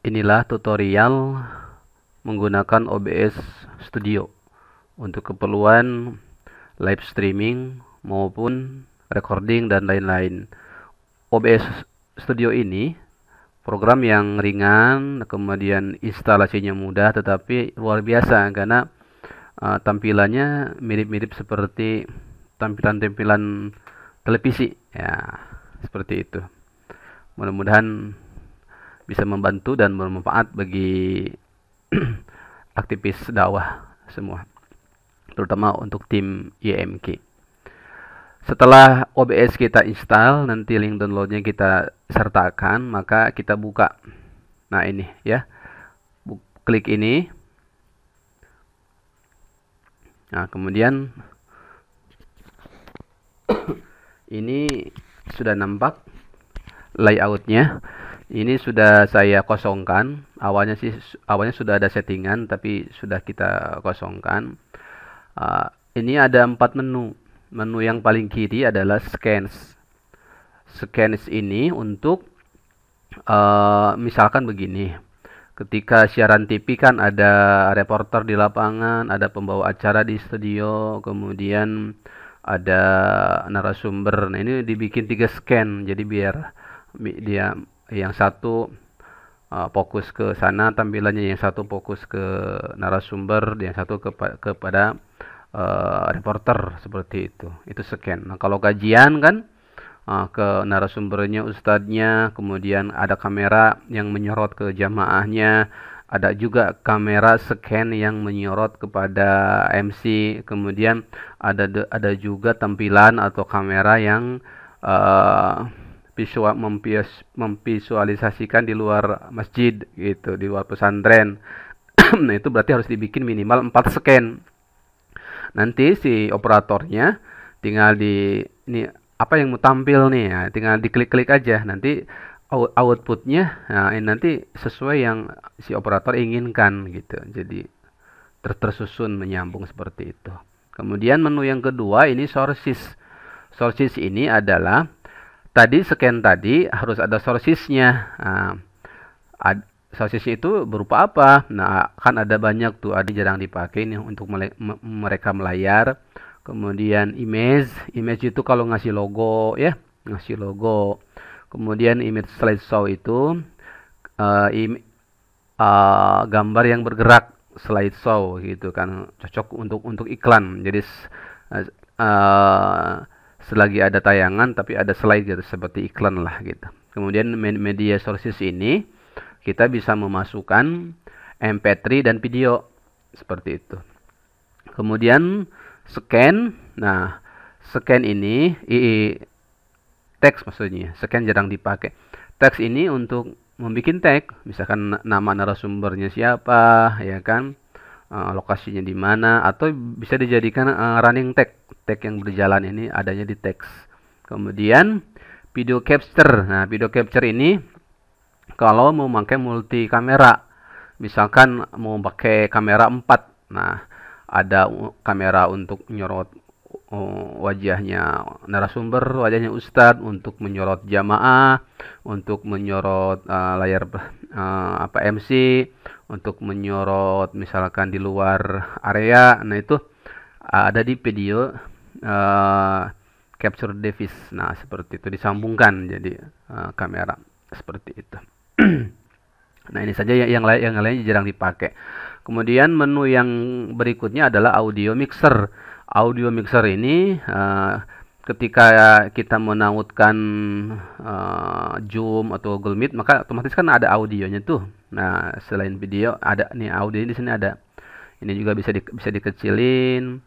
Inilah tutorial menggunakan OBS Studio untuk keperluan live streaming maupun recording dan lain-lain. OBS Studio ini program yang ringan, kemudian instalasinya mudah, tetapi luar biasa karena tampilannya mirip-mirip seperti tampilan-tampilan televisi, ya seperti itu. Mudah-mudahan bisa membantu dan bermanfaat bagi aktivis dakwah semua, terutama untuk tim YMK. Setelah OBS kita install, nanti link downloadnya kita sertakan, maka kita buka. Nah ini ya, klik ini. Nah kemudian ini sudah nampak layoutnya. Ini sudah saya kosongkan. Awalnya sudah ada settingan, tapi sudah kita kosongkan. Ini ada 4 menu. Menu yang paling kiri adalah scans. Scans ini untuk misalkan begini. Ketika siaran TV kan ada reporter di lapangan, ada pembawa acara di studio, kemudian ada narasumber. Nah, ini dibikin 3 scan. Jadi biar dia yang satu fokus ke sana tampilannya, yang satu fokus ke narasumber, yang satu kepada reporter, seperti itu. Itu scan. Nah, kalau kajian kan ke narasumbernya, ustadznya, kemudian ada kamera yang menyorot ke jamaahnya, ada juga kamera scan yang menyorot kepada MC, kemudian ada juga tampilan atau kamera yang memvisualisasikan di luar masjid gitu, di luar pesantren. Nah, itu berarti harus dibikin minimal 4 scan. Nanti si operatornya tinggal ini apa yang mau tampil nih, ya, tinggal diklik-klik aja. Nanti outputnya nanti sesuai yang si operator inginkan gitu. Jadi tersusun menyambung seperti itu. Kemudian menu yang kedua ini sources. Sources ini adalah tadi scan tadi harus ada sourcesnya. Sourcesnya itu berupa apa? Nah, kan ada banyak tuh, ada jarang dipakai nih untuk mereka melayar. Kemudian image itu kalau ngasih logo ya, ngasih logo. Kemudian image slideshow itu gambar yang bergerak, slideshow gitu kan, cocok untuk iklan. Jadi selagi ada tayangan tapi ada slide gitu, seperti iklan lah gitu. Kemudian media sources ini kita bisa memasukkan MP3 dan video seperti itu. Kemudian scan. Nah, scan ini teks maksudnya. Scan jarang dipakai. Teks ini untuk membuat tag, misalkan nama narasumbernya siapa, ya kan, lokasinya di mana, atau bisa dijadikan running tag yang berjalan ini adanya di teks. Kemudian video capture. Nah, video capture ini kalau mau pakai multi kamera, misalkan mau pakai kamera 4. Nah, ada kamera untuk menyorot wajahnya narasumber, wajahnya ustadz, untuk menyorot jamaah, untuk menyorot layar MC, untuk menyorot misalkan di luar area. Nah, itu ada di video capture device. Nah, seperti itu disambungkan jadi kamera seperti itu. Nah, ini saja yang lainnya jarang dipakai. Kemudian menu yang berikutnya adalah audio mixer. Audio mixer ini ketika kita menautkan Zoom atau Google Meet, maka otomatis kan ada audionya tuh. Nah, selain video ada nih audio di sini ada. Ini juga bisa dikecilin,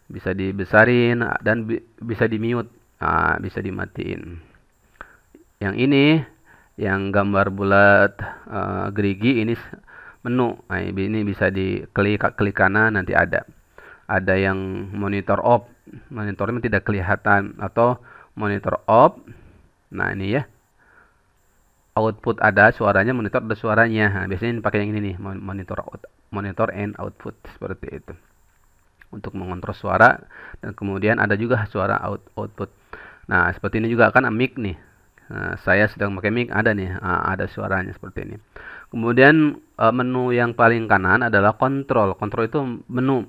bisa dibesarin, dan bisa di-mute, bisa dimatiin. Yang ini yang gambar bulat gerigi ini menu. Nah, ini bisa diklik kanan, nanti ada yang monitor off. Monitornya tidak kelihatan, atau monitor off. Nah, ini ya. Output ada suaranya, monitor ada suaranya. Nah, biasanya pakai yang ini nih, monitor and output, seperti itu. Untuk mengontrol suara, dan kemudian ada juga suara output. Nah, seperti ini juga kan mic nih. Saya sedang pakai mic, ada nih, ada suaranya seperti ini. Kemudian menu yang paling kanan adalah kontrol. Kontrol itu menu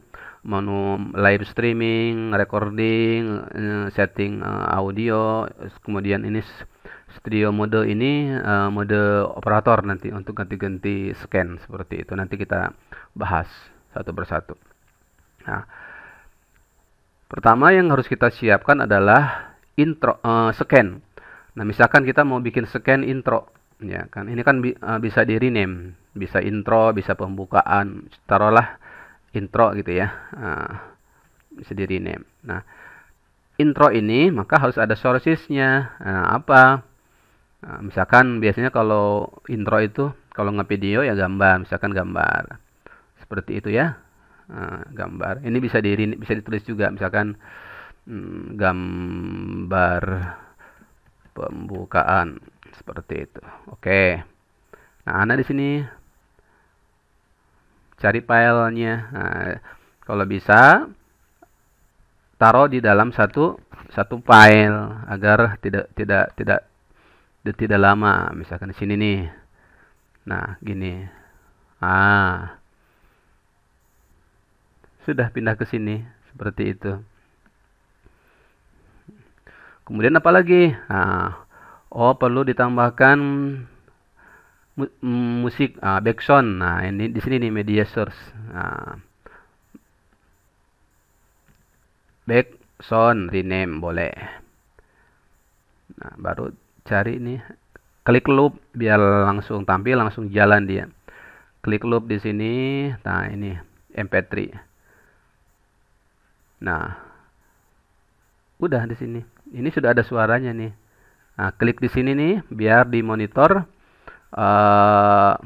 live streaming, recording, setting audio, kemudian ini studio mode ini mode operator nanti untuk ganti-ganti scan seperti itu. Nanti kita bahas satu persatu. Nah, pertama yang harus kita siapkan adalah intro scan. Nah, misalkan kita mau bikin scan intro, ya kan? Ini kan bisa di rename, bisa intro, bisa pembukaan, taruhlah intro gitu ya. Bisa di rename. Nah, intro ini maka harus ada sources-nya. Apa? Misalkan biasanya kalau intro itu kalau nge-video ya gambar, misalkan gambar. Seperti itu ya. Gambar. Ini bisa ditulis juga, misalkan gambar pembukaan seperti itu. Oke. Nah, Anda di sini cari filenya. Nah, kalau bisa taruh di dalam satu file agar tidak lama. Misalkan di sini nih. Nah, gini. Sudah pindah ke sini seperti itu. Kemudian apa lagi? Perlu ditambahkan musik background. Nah, ini di sini nih media source. Background rename boleh. Nah, baru cari nih, klik loop biar langsung tampil, langsung jalan dia. Klik loop di sini. Nah, ini MP3. Nah, udah di sini. Ini sudah ada suaranya nih. Nah, klik di sini nih biar di monitor. Nah,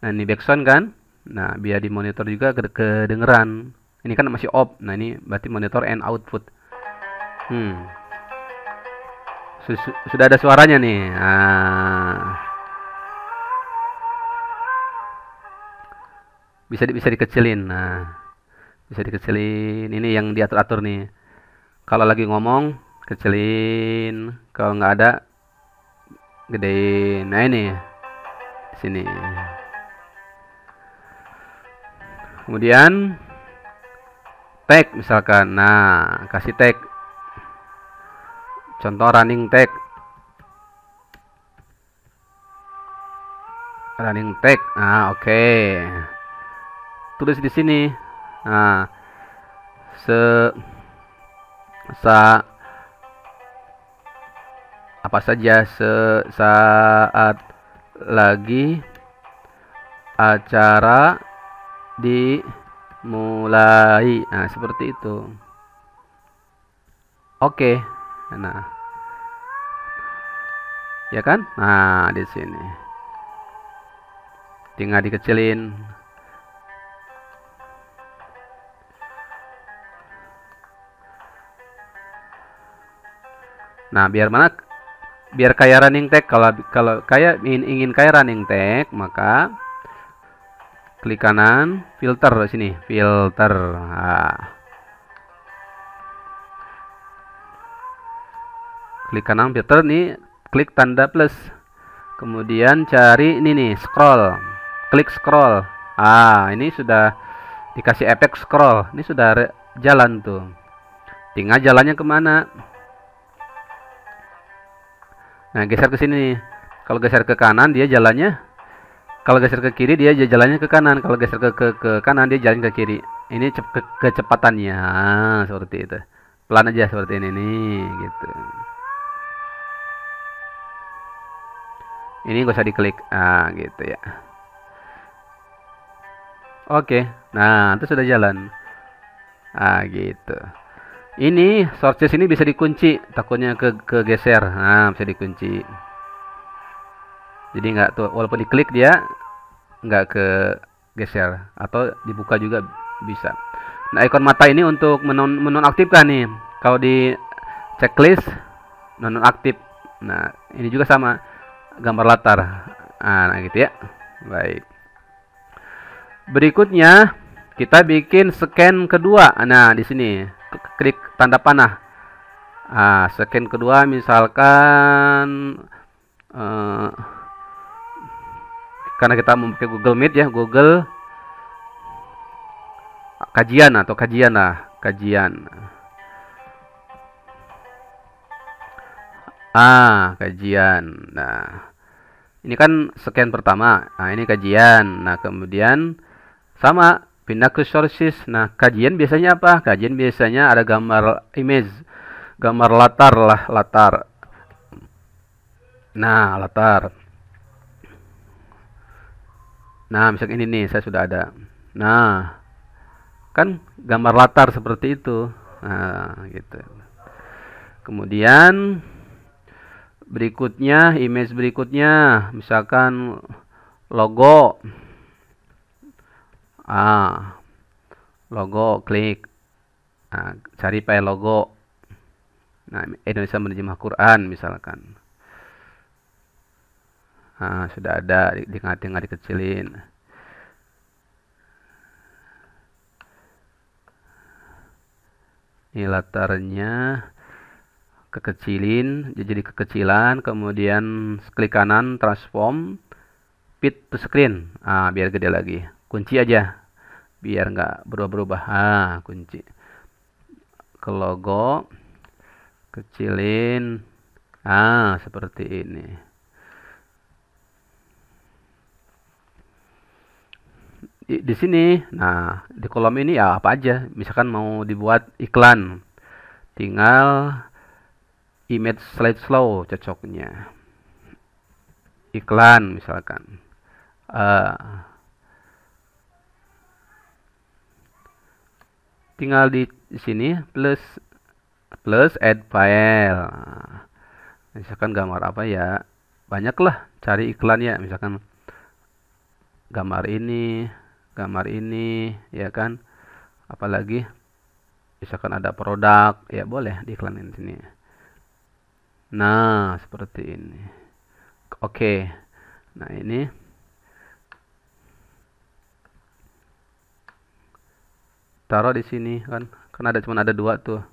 ini backsound kan? Nah, biar di monitor juga kedengeran. Ini kan masih off. Nah, ini berarti monitor and output. Sudah ada suaranya nih. Bisa dikecilin. Nah, bisa dikecilin. Ini yang diatur-atur nih. Kalau lagi ngomong kecilin, kalau nggak ada gedein. Nah, ini di sini. Kemudian tag misalkan. Nah, kasih tag. Contoh running tag. Running tag. Oke. Tulis di sini. Nah, apa saja saat lagi acara dimulai. Nah, seperti itu. Oke. Nah, ya kan? Nah, di sini tinggal dikecilin. Nah, biar kayak running tag. Kalau kayak ingin kayak running tag, maka klik kanan, filter di sini, filter. Klik kanan filter nih, klik tanda plus. Kemudian cari ini nih, scroll. Klik scroll. Ini sudah dikasih efek scroll. Ini sudah jalan tuh. Tinggal jalannya kemana? Nah, geser ke sini. Kalau geser ke kanan dia jalannya. Kalau geser ke kiri dia jalannya ke kanan. Kalau geser ke kanan dia jalan ke kiri. Ini kecepatannya. Seperti itu. Pelan aja seperti ini nih, gitu. Ini gak usah diklik. Gitu ya. Oke. Nah, itu sudah jalan. Gitu. Ini sources ini bisa dikunci, takutnya kegeser. Nah, bisa dikunci. Jadi nggak tuh, walaupun diklik dia nggak kegeser, atau dibuka juga bisa. Nah, ikon mata ini untuk menonaktifkan nih. Kalau di checklist nonaktif. Nah, ini juga sama, gambar latar. Nah, gitu ya. Baik. Berikutnya kita bikin scan kedua. Nah, di sini klik tanda panah. Scan kedua misalkan eh, karena kita memakai Google Meet ya, Google kajian atau kajian lah, kajian. Kajian. Nah, ini kan scan pertama. Nah, ini kajian. Nah, kemudian sama pindah ke sources. Nah, kajian biasanya apa? Kajian biasanya ada gambar image, gambar latar lah, latar. Nah, latar. Nah, misalnya ini nih, saya sudah ada. Nah, kan gambar latar seperti itu. Nah, gitu. Kemudian berikutnya, image berikutnya, misalkan logo. Logo, klik. Nah, cari file logo. Nah, Indonesia Menerjemah Quran misalkan. Nah, sudah ada, tinggal dikecilin. Ini latarnya kekecilin, jadi kekecilan, kemudian klik kanan transform fit to screen. Biar gede lagi. Kunci aja biar nggak berubah-berubah. Kunci ke logo, kecilin. Seperti ini. Di sini, nah di kolom ini ya apa aja, misalkan mau dibuat iklan, tinggal image slideshow cocoknya, iklan misalkan, tinggal di sini plus add file. Misalkan gambar apa ya, banyaklah cari iklan ya, misalkan gambar ini ya kan, apalagi misalkan ada produk ya boleh diiklanin sini. Nah, seperti ini. Oke. Nah, ini taruh di sini kan ada cuma ada 2 tuh.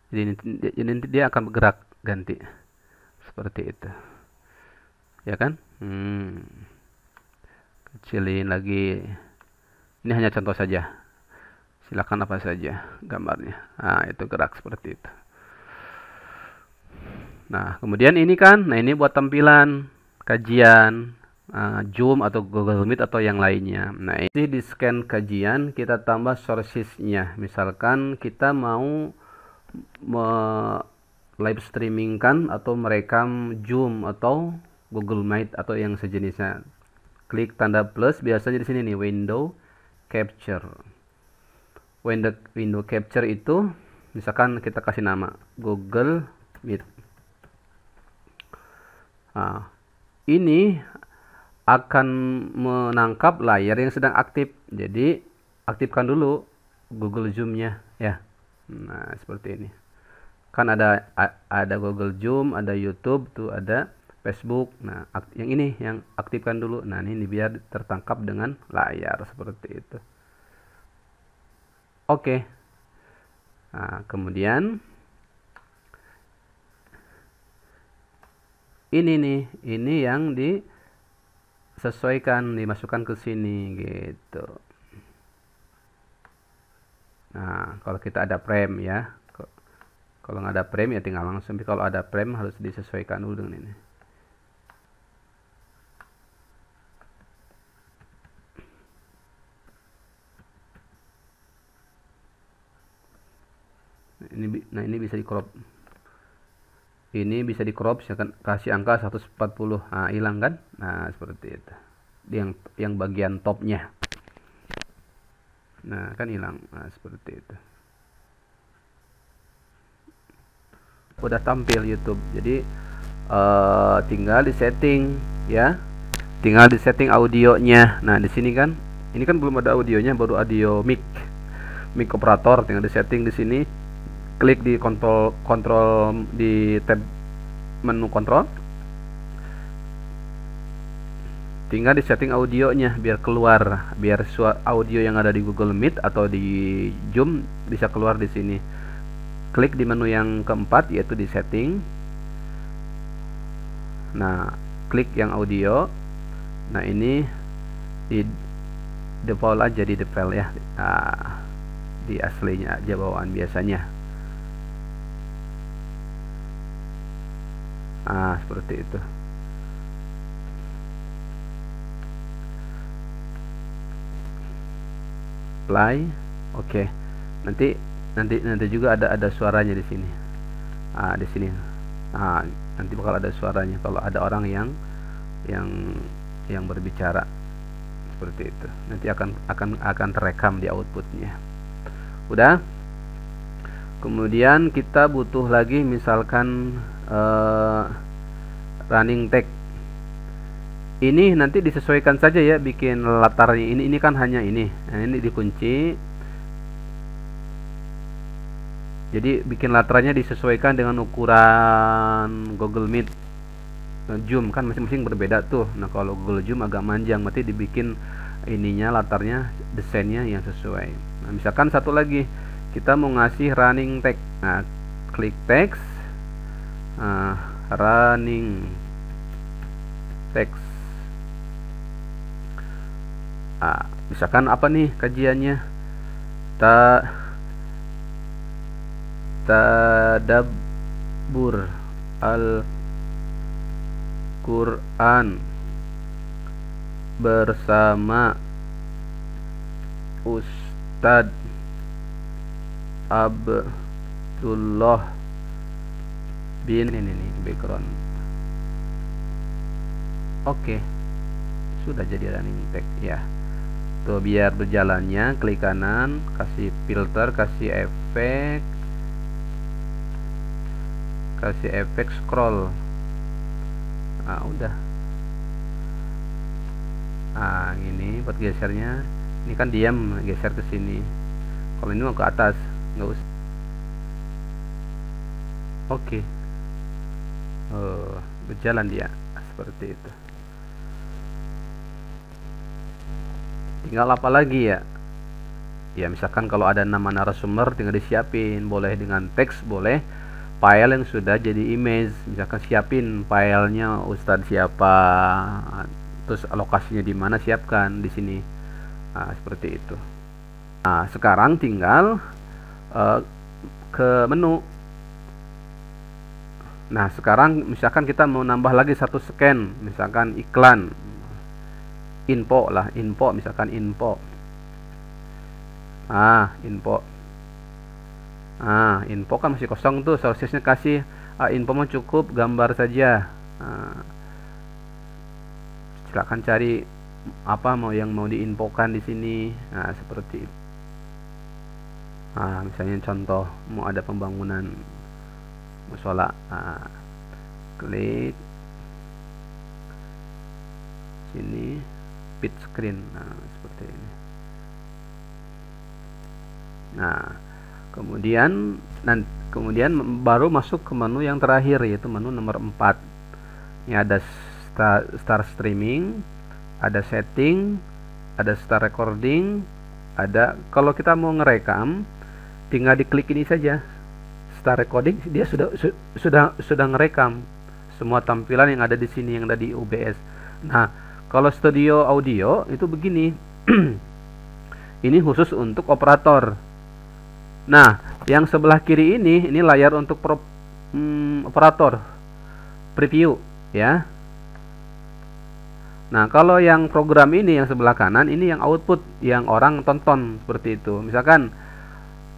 Jadi nanti dia akan bergerak ganti. Seperti itu. Ya kan? Kecilin lagi. Ini hanya contoh saja. Silakan apa saja gambarnya. Itu gerak seperti itu. Nah, kemudian ini kan, ini buat tampilan kajian, Zoom atau Google Meet atau yang lainnya. Nah, ini di scan kajian kita tambah sources-nya. Misalkan kita mau live streamingkan atau merekam Zoom atau Google Meet atau yang sejenisnya. Klik tanda plus, biasanya di sini nih window capture. Window capture itu misalkan kita kasih nama Google Meet. Ini akan menangkap layar yang sedang aktif. Jadi aktifkan dulu Google Zoom-nya ya. Nah, seperti ini. Kan ada Google Zoom, ada YouTube, tuh ada Facebook. Nah, yang ini yang aktifkan dulu. Nah, ini biar tertangkap dengan layar seperti itu. Oke. Nah, kemudian ini nih, ini yang disesuaikan, dimasukkan ke sini gitu. Nah, kalau kita ada frame ya. Kalau nggak ada frame ya tinggal langsung. Tapi kalau ada frame harus disesuaikan dulu dengan ini. Nah, ini bisa di crop. Ini bisa di crop, misalkan kasih angka 140. Hilang kan? Nah, seperti itu. Yang bagian topnya. Nah, kan hilang. Nah, seperti itu. Udah tampil YouTube. Jadi tinggal di setting ya. Tinggal di setting audionya. Nah, di sini kan ini kan belum ada audionya, baru audio mic operator. Tinggal di setting di sini. Klik di kontrol di tab menu kontrol. Tinggal di setting audionya biar keluar, biar audio yang ada di Google Meet atau di Zoom bisa keluar di sini. Klik di menu yang keempat yaitu di setting. Nah, klik yang audio. Nah, ini di default aja, di default ya. Nah, di aslinya aja bawaan biasanya. Nah, seperti itu. Play. Oke. Nanti juga ada suaranya di sini. Di sini. Nanti bakal ada suaranya kalau ada orang yang berbicara seperti itu. Nanti akan terekam di outputnya. Udah. Kemudian kita butuh lagi misalkan running text. Ini nanti disesuaikan saja ya, bikin latarnya. Ini kan hanya ini. Nah, ini dikunci. Jadi bikin latarnya disesuaikan dengan ukuran Google Meet. Zoom kan masing-masing berbeda tuh. Nah, kalau Google Zoom agak manjang, berarti dibikin ininya latarnya, desainnya yang sesuai. Nah, misalkan satu lagi, kita mau ngasih running text. Nah, klik text, running text. Misalkan apa nih kajiannya? Tadabbur Al-Quran bersama Ustadz Abdullah bin ini background. Oke. Sudah jadi running text ya. Tuh, biar berjalannya klik kanan, kasih filter, kasih efek scroll. Udah. Ini buat gesernya. Ini kan diam, geser ke sini. Kalau ini mau ke atas, nggak usah. Oke. Berjalan dia seperti itu. Tinggal apa lagi ya? Ya, misalkan kalau ada nama narasumber tinggal disiapin, boleh dengan teks, boleh file yang sudah jadi image. Misalkan siapin filenya Ustadz siapa, terus lokasinya di mana, siapkan di sini. Seperti itu. Nah, sekarang tinggal ke menu. Nah, sekarang misalkan kita mau nambah lagi satu scan, misalkan iklan, info misalkan info. Info kan masih kosong tuh, sourcesnya kasih info mau cukup gambar saja. Silakan cari apa yang mau diinfokan di sini. Seperti itu. Misalnya contoh mau ada pembangunan musola, klik sini, split screen. Seperti ini. Kemudian baru masuk ke menu yang terakhir, yaitu menu nomor 4. Ini ada start streaming, ada setting, ada start recording, ada kalau kita mau ngerekam tinggal diklik ini saja, start recording, dia sudah ngerekam semua tampilan yang ada di sini, yang ada di OBS. Nah, kalau studio audio itu begini. Ini khusus untuk operator. Nah, yang sebelah kiri ini layar untuk operator preview ya. Nah, kalau yang program ini yang sebelah kanan ini yang output, yang orang tonton, seperti itu. Misalkan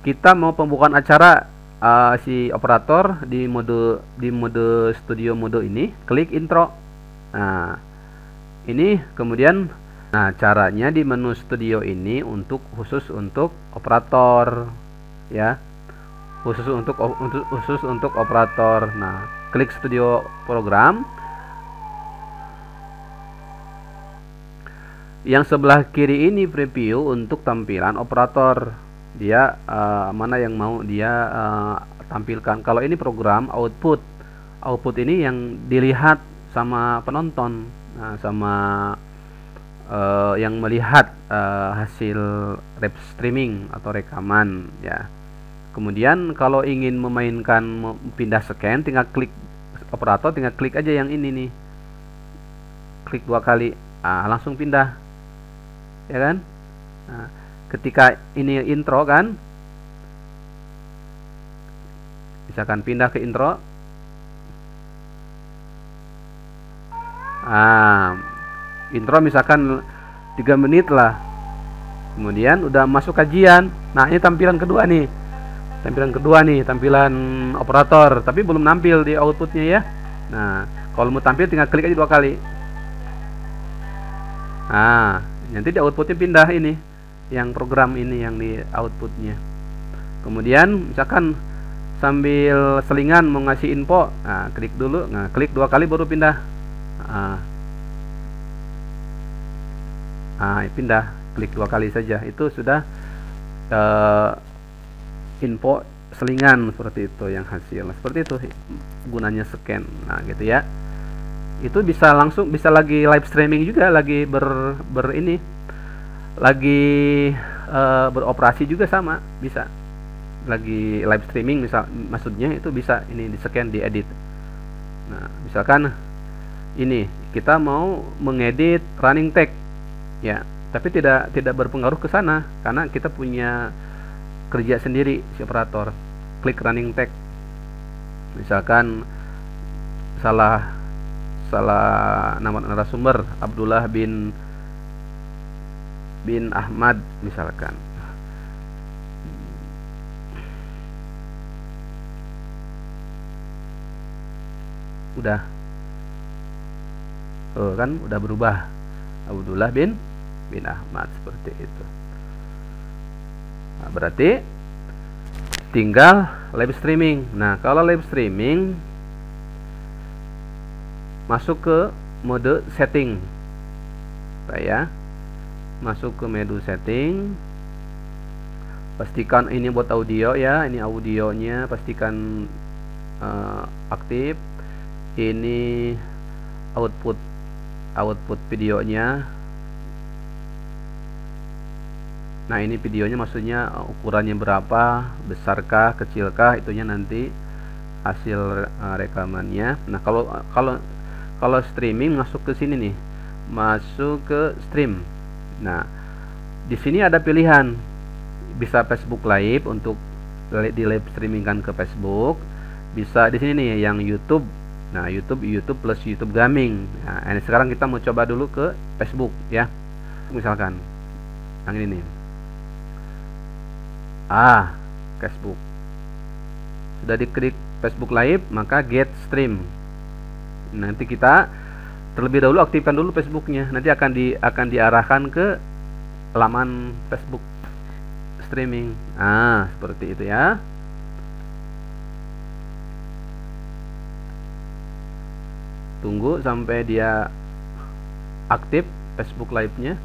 kita mau pembukaan acara, si operator di mode studio mode ini klik intro. Nah, ini kemudian caranya di menu studio ini khusus untuk operator ya. Khusus untuk operator. Nah, klik studio program. Yang sebelah kiri ini preview untuk tampilan operator. Dia mana yang mau dia tampilkan. Kalau ini program output ini yang dilihat sama penonton, sama yang melihat hasil streaming atau rekaman ya. Kemudian kalau ingin memainkan pindah scan, tinggal klik operator, tinggal klik aja yang ini nih. klik 2 kali, langsung pindah, ya kan. Nah, ketika ini intro kan, misalkan pindah ke intro, intro misalkan 3 menit lah, kemudian udah masuk kajian. Nah, ini tampilan kedua nih, tampilan operator, tapi belum nampil di outputnya ya. Nah, kalau mau tampil tinggal klik aja 2 kali. Nanti di outputnya pindah ini, yang program ini yang di outputnya. Kemudian misalkan sambil selingan mau ngasih info, klik dulu, klik 2 kali baru pindah. Pindah, klik 2 kali saja, itu sudah info selingan seperti itu yang hasil. Seperti itu gunanya scan. Nah, gitu ya. Itu bisa langsung, bisa lagi live streaming juga, lagi lagi beroperasi juga sama, bisa lagi live streaming maksudnya itu bisa ini di scan, diedit. Nah, misalkan ini kita mau mengedit running tag ya, tapi tidak berpengaruh ke sana karena kita punya kerja sendiri si operator. Klik running tag, misalkan salah nama narasumber Abdullah bin Ahmad misalkan. Udah kan udah berubah Abdullah bin Ahmad seperti itu. Nah, berarti tinggal live streaming. Nah, kalau live streaming masuk ke mode setting. Saya masuk ke menu setting, pastikan ini buat audio ya, ini audionya pastikan aktif. Ini output videonya. Nah, ini videonya maksudnya ukurannya berapa, besarkah, kecilkah, itunya nanti hasil rekamannya. Nah, kalau streaming masuk ke sini nih, masuk ke stream. Nah, di sini ada pilihan, bisa Facebook Live untuk di live streamingkan ke Facebook, bisa di sini nih yang YouTube. Nah, YouTube plus YouTube Gaming. Nah, ini sekarang kita mau coba dulu ke Facebook ya. Misalkan yang ini nih. Facebook. Sudah diklik Facebook Live, maka get stream. Nanti kita terlebih dahulu aktifkan dulu Facebooknya. Nanti akan diarahkan ke laman Facebook streaming. Seperti itu ya. Tunggu sampai dia aktif Facebook Live-nya.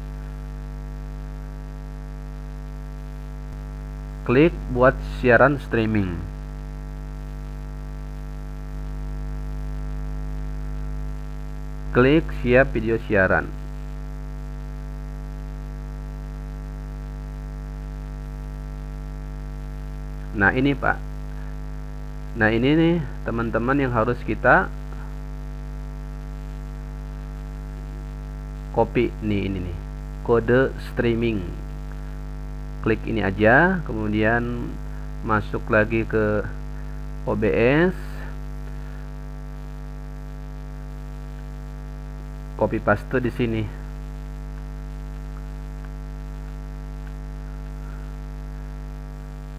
Klik buat siaran streaming. Klik siap video siaran. Nah, ini Pak. Nah, ini nih teman-teman yang harus kita copy nih, ini nih kode streaming. Klik ini aja, kemudian masuk lagi ke OBS, copy paste di sini.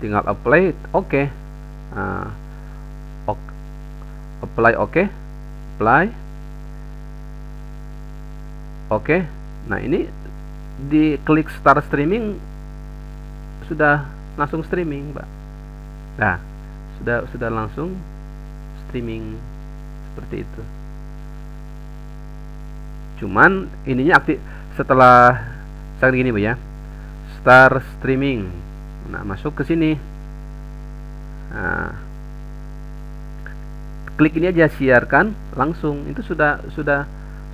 Tinggal apply, oke. Apply, oke. Apply. Oke. Nah, ini di klik start streaming sudah langsung streaming, Pak. Nah, sudah langsung streaming seperti itu. Cuman ininya aktif setelah saya gini, Bu ya. Start streaming. Nah, masuk ke sini. Nah, klik ini aja, siarkan langsung. Itu sudah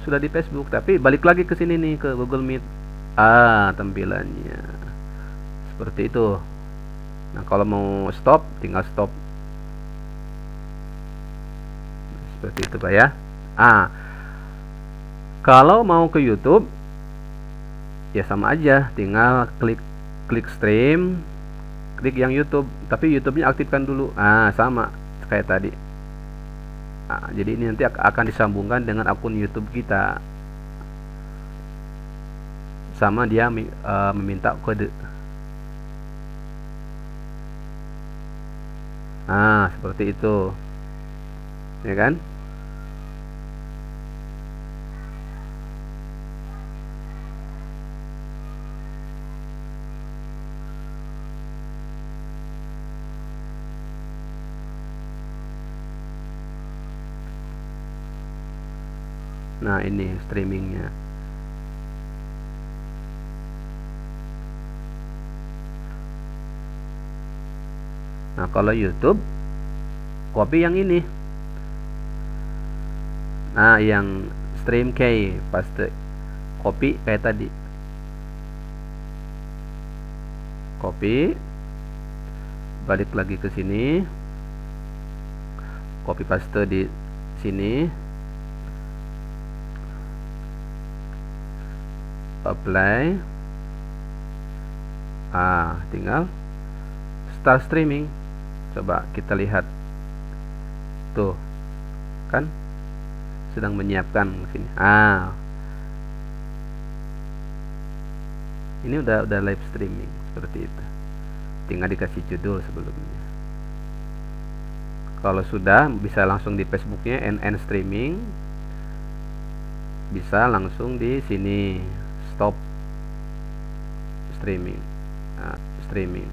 di Facebook, tapi balik lagi ke sini nih ke Google Meet. Tampilannya seperti itu. Nah, kalau mau stop tinggal stop. Seperti itu Pak ya. Kalau mau ke YouTube ya sama aja, tinggal klik stream, klik yang YouTube, tapi YouTube-nya aktifkan dulu. Sama kayak tadi. Jadi ini nanti akan disambungkan dengan akun YouTube kita. Sama dia meminta kode. Seperti itu. Ya kan? Nah, ini streamingnya. Nah, kalau YouTube copy yang ini. Nah, yang stream key paste, copy kayak tadi. Copy, balik lagi ke sini, copy paste di sini, apply. Tinggal start streaming. Coba kita lihat tuh kan sedang menyiapkan sini. Ini udah live streaming seperti itu. Tinggal dikasih judul sebelumnya. Kalau sudah bisa langsung di Facebooknya end streaming, bisa langsung di sini stop streaming. Streaming.